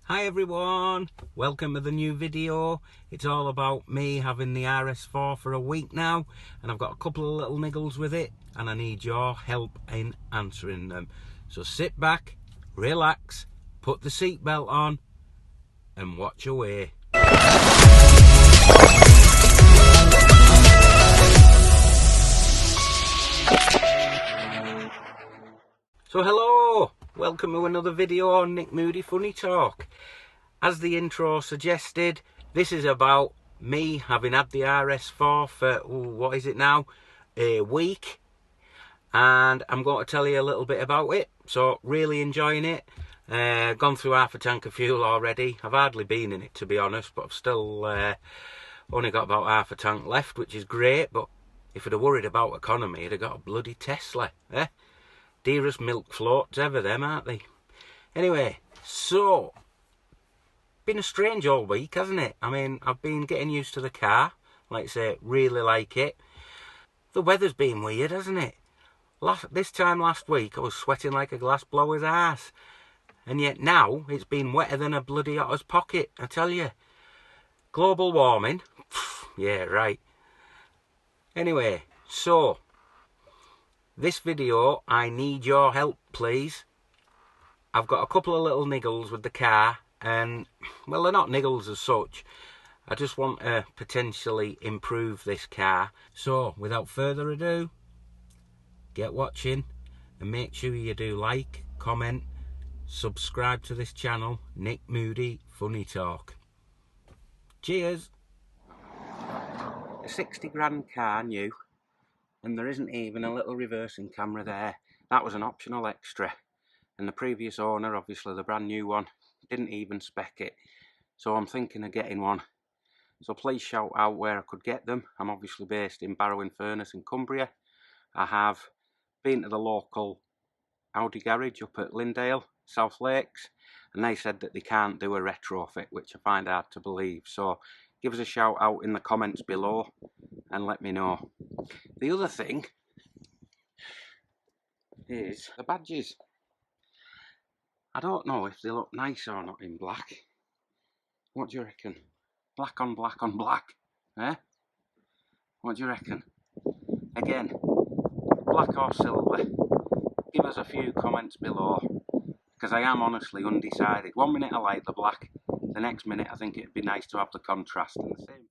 Hi everyone, welcome to the new video. It's all about me having the RS4 for a week now, and I've got a couple of little niggles with it and I need your help in answering them. So sit back, relax, put the seatbelt on and watch away. So hello, welcome to another video on Nick Moody Funny Talk. As the intro suggested, this is about me having had the RS4 for, what is it now, a week. And I'm going to tell you a little bit about it. So really enjoying it. Gone through half a tank of fuel already. I've hardly been in it, to be honest, but I've still only got about half a tank left, which is great. But if I'd have worried about economy, I'd have got a bloody Tesla, eh? Dearest milk floats ever, them, aren't they? Anyway, so been a strange all week, hasn't it? I mean, I've been getting used to the car, like I say, really like it. The weather's been weird, hasn't it? This time last week I was sweating like a glass blower's arse, and yet now it's been wetter than a bloody otter's pocket, I tell you. Global warming? Yeah, right. Anyway, so this video, I need your help, please. I've got a couple of little niggles with the car, and, well, they're not niggles as such. I just want to potentially improve this car. So, without further ado, get watching, and make sure you do like, comment, subscribe to this channel, Nick Moody Funny Talk. Cheers! A 60 grand car new, and there isn't even a little reversing camera there. That was an optional extra, and the previous owner, obviously the brand new one, didn't even spec it. So I'm thinking of getting one. So please shout out where I could get them. I'm obviously based in Barrow-in-Furness in Cumbria. I have been to the local Audi garage up at Lindale, South Lakes, and they said that they can't do a retrofit, which I find hard to believe. So give us a shout out in the comments below and let me know. The other thing is the badges. I don't know if they look nice or not in black. What do you reckon? Black on black on black, eh? What do you reckon? Again, black or silver? Give us a few comments below, because I am honestly undecided. One minute I like the black, the next minute I think it'd be nice to have the contrast, and the same